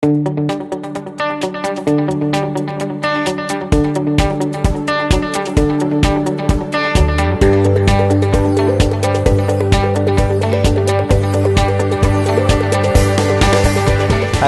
Hello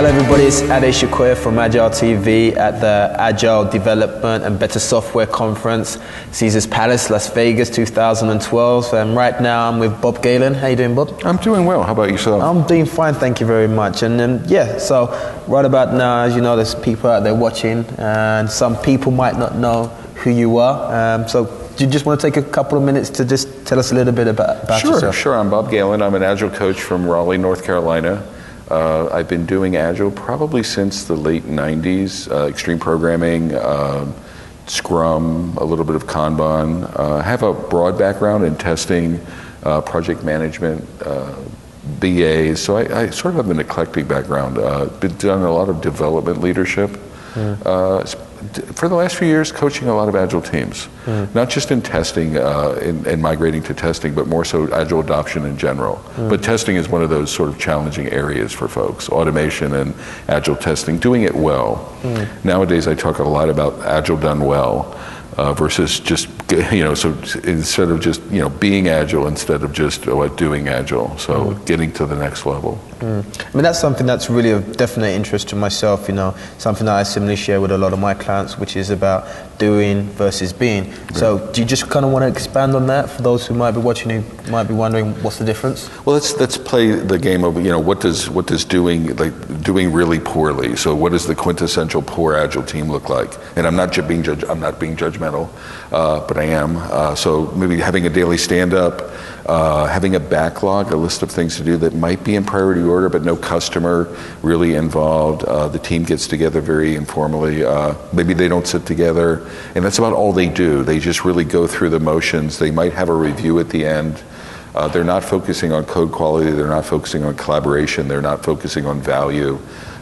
everybody, it's Ade Shakoya from Agile TV at the Agile Development and Better Software Conference, Caesars Palace, Las Vegas 2012. And right now I'm with Bob Galen. How you doing, Bob? I'm doing well. How about yourself? I'm doing fine, thank you very much. And so right about now, as you know, there's people out there watching, and some people might not know who you are. So do you just want to take a couple of minutes to just tell us a little bit about yourself? Sure. I'm Bob Galen. I'm an Agile coach from Raleigh, North Carolina. I've been doing Agile probably since the late 90s, extreme programming, Scrum, a little bit of Kanban. I have a broad background in testing, project management, BA, so I sort of have an eclectic background. Been done a lot of development leadership. For the last few years, coaching a lot of Agile teams, not just in testing and migrating to testing, but more so Agile adoption in general. But testing is one of those sort of challenging areas for folks. Automation and Agile testing, doing it well. Nowadays, I talk a lot about Agile done well versus just, so instead of just, being Agile instead of just doing Agile. So getting to the next level. I mean, that's something that's really of definite interest to myself, something that I similarly share with a lot of my clients, which is about doing versus being. Right. So do you just kind of want to expand on that for those who might be watching, who might be wondering what's the difference? Well, let's play the game of, what does doing really poorly? So what does the quintessential poor Agile team look like? And I'm not being judgmental, but I am. So maybe having a daily stand-up, having a backlog, a list of things to do that might be in priority order, but no customer really involved. The team gets together very informally. Maybe they don't sit together, and that's about all they do. They just really go through the motions. They might have a review at the end. They're not focusing on code quality. They're not focusing on collaboration. They're not focusing on value.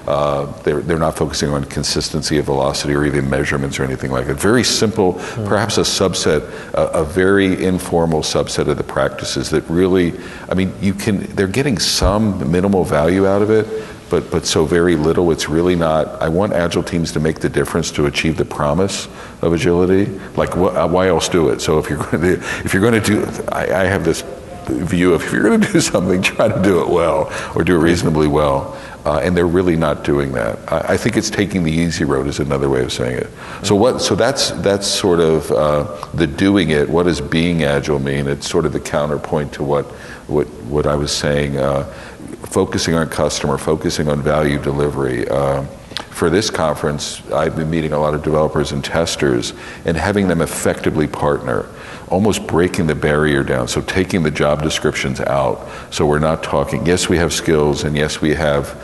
They're not focusing on consistency of velocity or even measurements or anything like that. Very simple, perhaps a subset, a very informal subset of the practices that really, they're getting some minimal value out of it, but so very little, it's really not. I want Agile teams to make the difference to achieve the promise of agility. Like, why else do it? So if you're going to do, I have this view of, if you're going to do something, try to do it well or do it reasonably well. And they're really not doing that. I think it's taking the easy road is another way of saying it. So that's sort of the doing it. What does being Agile mean? It's sort of the counterpoint to what I was saying. Focusing on customer, focusing on value delivery. For this conference, I've been meeting a lot of developers and testers and having them effectively partner, almost breaking the barrier down. So taking the job descriptions out. So we're not talking, yes, we have skills and yes, we have,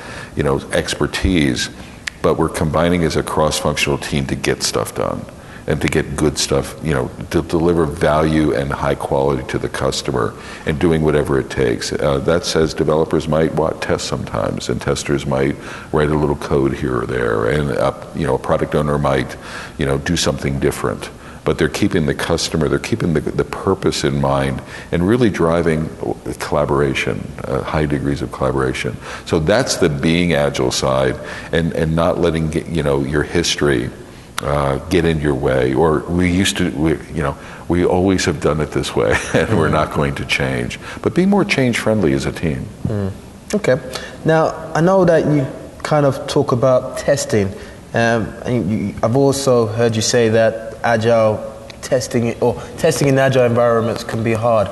expertise, but we're combining as a cross-functional team to get stuff done and to get good stuff, to deliver value and high quality to the customer and doing whatever it takes. That says developers might test sometimes, and testers might write a little code here or there, and a product owner might, do something different. But they're keeping the customer, they're keeping the purpose in mind and really driving collaboration, high degrees of collaboration. So that's the being Agile side, and not letting your history get in your way. Or we always have done it this way and we're not going to change. But be more change friendly as a team. Okay. Now, I know that you kind of talk about testing. I've also heard you say that Agile testing or testing in Agile environments can be hard.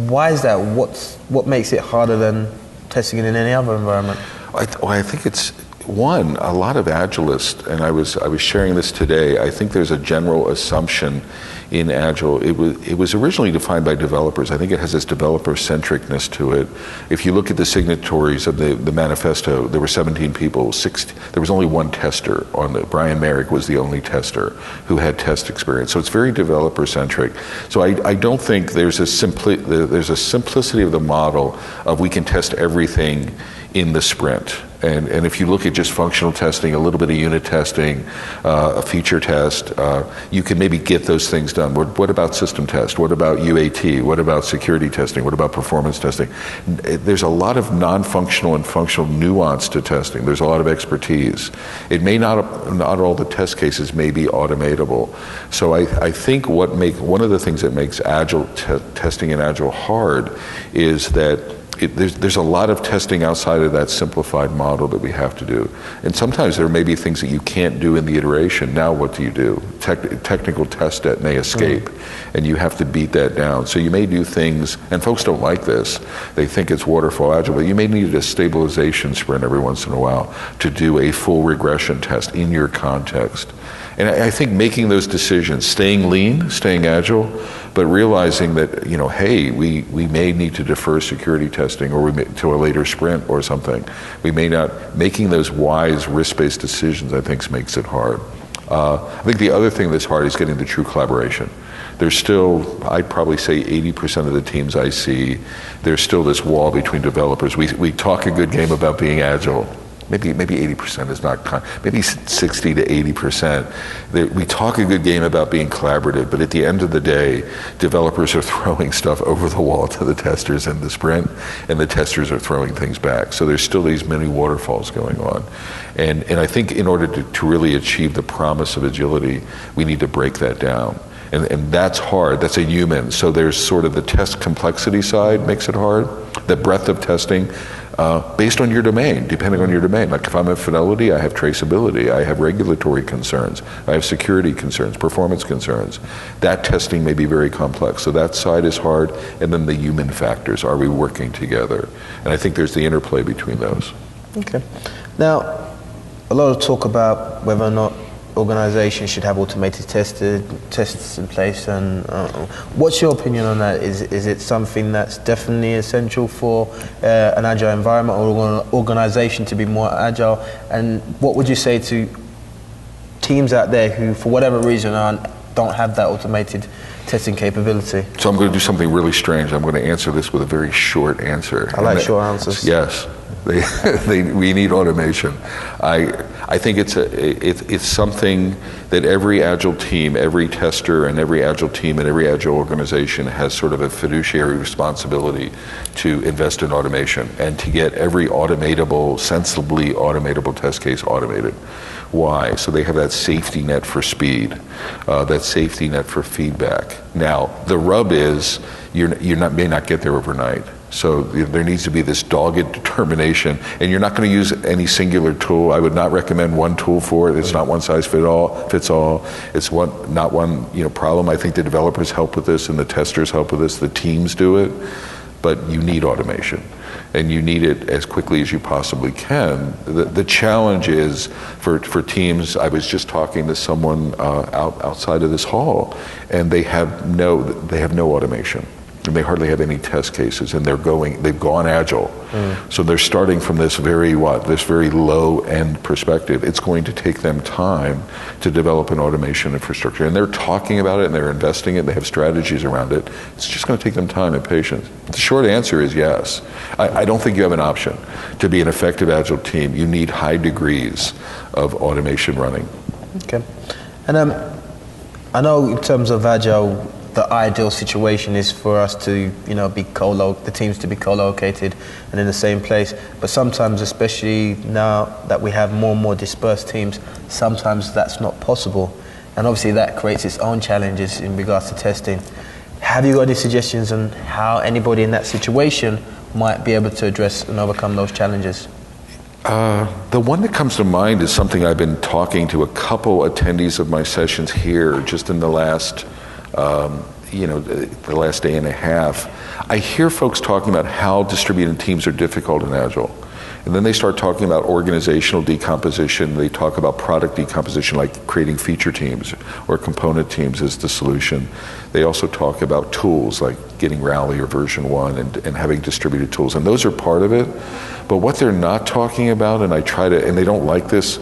Why is that? What makes it harder than testing it in any other environment? I think it's one, a lot of Agilists, and I was sharing this today, I think there's a general assumption in Agile. It was originally defined by developers. I think it has this developer-centricness to it. If you look at the signatories of the manifesto, there were 17 people. There was only one tester on it. Brian Merrick was the only tester who had test experience. So it's very developer-centric. So I don't think there's a simplicity of the model of we can test everything in the sprint And if you look at just functional testing, a little bit of unit testing, a feature test, you can maybe get those things done. What about system test? What about UAT? What about security testing? What about performance testing? There's a lot of non-functional and functional nuance to testing. There's a lot of expertise. It may not all the test cases may be automatable. So I think one of the things that makes Agile testing and Agile hard is that there's a lot of testing outside of that simplified model that we have to do. And sometimes there may be things that you can't do in the iteration. Now what do you do? Technical test debt may escape, and you have to beat that down. So you may do things, and folks don't like this. They think it's waterfall Agile, but you may need a stabilization sprint every once in a while to do a full regression test in your context. And I think making those decisions, staying lean, staying agile, but realizing that, hey, we may need to defer security testing to a later sprint or something. We may not, making those wise risk-based decisions, I think, makes it hard. I think the other thing that's hard is getting the true collaboration. There's still, I'd probably say 80% of the teams I see, there's still this wall between developers. We talk a good game about being agile. Maybe 80% is not, maybe 60 to 80%. We talk a good game about being collaborative, but at the end of the day, developers are throwing stuff over the wall to the testers in the sprint, and the testers are throwing things back. So there's still these many waterfalls going on. And I think in order to really achieve the promise of agility, we need to break that down. And that's hard, that's a human. So there's sort of the test complexity side makes it hard, the breadth of testing, based on your domain, depending on your domain. Like if I'm at Fidelity, I have traceability, I have regulatory concerns, I have security concerns, performance concerns. That testing may be very complex. So that side is hard, and then the human factors, are we working together? And I think there's the interplay between those. Okay. Now, a lot of talk about whether or not organizations should have automated tests in place, and what's your opinion on that? Is it something that's definitely essential for an agile environment or an organization to be more agile? And what would you say to teams out there who, for whatever reason, don't have that automated testing capability? So I'm going to do something really strange. I'm going to answer this with a very short answer. I like short answers. Yes. We need automation. I think it's something that every Agile team, every tester, and every Agile team and every Agile organization has sort of a fiduciary responsibility to invest in automation and to get every sensibly automatable test case automated. Why? So they have that safety net for speed, that safety net for feedback. Now, the rub is you may not get there overnight. So there needs to be this dogged determination, and you're not going to use any singular tool. I would not recommend one tool for it. It's not one size fits all. It's not one problem. I think the developers help with this, and the testers help with this. The teams do it, but you need automation, and you need it as quickly as you possibly can. The challenge is for teams. I was just talking to someone outside of this hall, and they have no automation. And they hardly have any test cases, and they've gone agile. So they're starting from this very low end perspective. It's going to take them time to develop an automation infrastructure, and they're talking about it and they're investing it. They have strategies around it. It's just going to take them time and patience. The short answer is yes. I don't think you have an option. To be an effective Agile team, you need high degrees of automation running. Okay, and I know in terms of Agile, the ideal situation is for us to, the teams to be co-located and in the same place. But sometimes, especially now that we have more and more dispersed teams, sometimes that's not possible. And obviously that creates its own challenges in regards to testing. Have you got any suggestions on how anybody in that situation might be able to address and overcome those challenges? The one that comes to mind is something I've been talking to a couple attendees of my sessions here just in the last the last day and a half. I hear folks talking about how distributed teams are difficult in Agile. And then they start talking about organizational decomposition. They talk about product decomposition, like creating feature teams or component teams as the solution. They also talk about tools, like getting Rally or version 1 and having distributed tools. And those are part of it. But what they're not talking about, and they don't like this,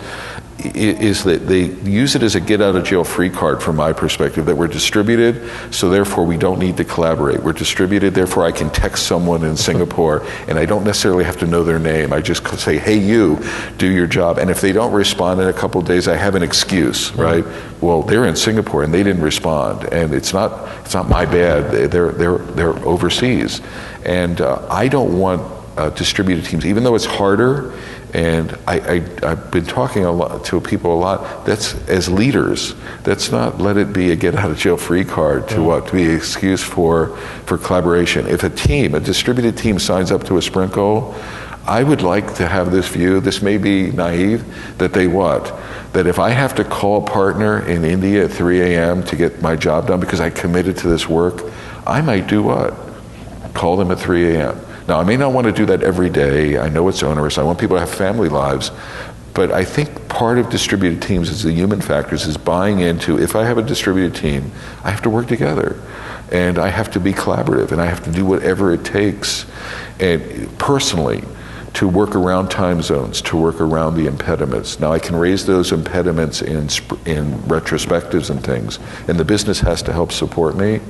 is that they use it as a get-out-of-jail-free card from my perspective, that we're distributed, so therefore we don't need to collaborate. We're distributed, therefore I can text someone in Singapore, and I don't necessarily have to know their name. I just say, hey, you, do your job. And if they don't respond in a couple of days, I have an excuse, right? Well, they're in Singapore, and they didn't respond, and it's not my bad. They're overseas. And I don't want distributed teams, even though it's harder. And I've been talking to people a lot. That's, as leaders, that's not let it be a get-out-of-jail-free card to be an excuse for collaboration. If a distributed team signs up to a sprint goal, I would like to have this view, this may be naive, that that if I have to call a partner in India at 3 a.m. to get my job done because I committed to this work, I might do what? Call them at 3 a.m. Now, I may not want to do that every day. I know it's onerous. I want people to have family lives. But I think part of distributed teams is the human factors, is buying into, if I have a distributed team, I have to work together. And I have to be collaborative. And I have to do whatever it takes, and personally, to work around time zones, to work around the impediments. Now, I can raise those impediments in retrospectives and things. And the business has to help support me.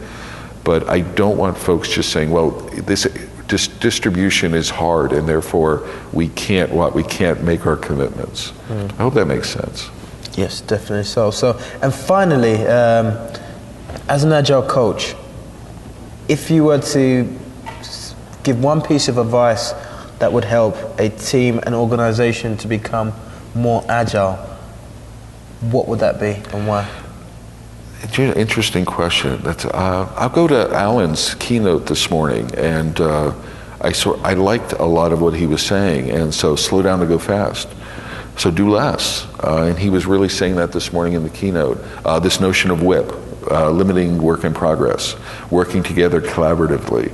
But I don't want folks just saying, well, this distribution is hard, and therefore we can't make our commitments. I hope that makes sense. Yes, definitely so. And finally, as an Agile coach, if you were to give one piece of advice that would help a team, an organization to become more agile, what would that be and why? Interesting question. I'll go to Alan's keynote this morning, and I liked a lot of what he was saying, and so slow down to go fast. So do less. And he was really saying that this morning in the keynote. This notion of WIP, limiting work in progress, working together collaboratively.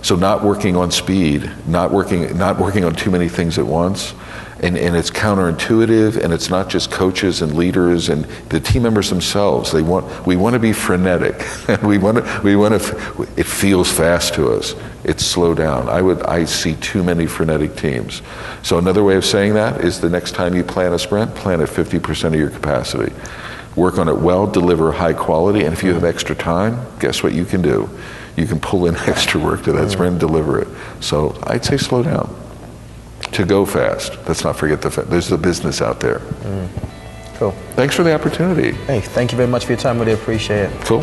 So not working on speed, not working on too many things at once. And it's counterintuitive, and it's not just coaches and leaders and the team members themselves. We want to be frenetic. It feels fast to us. It's slow down. I see too many frenetic teams. So another way of saying that is, the next time you plan a sprint, plan at 50% of your capacity. Work on it well, deliver high quality, and if you have extra time, guess what you can do? You can pull in extra work to that sprint and deliver it. So I'd say slow down. To go fast. Let's not forget there's the business out there. Cool. Thanks for the opportunity. Hey, thank you very much for your time. Really appreciate it. Cool.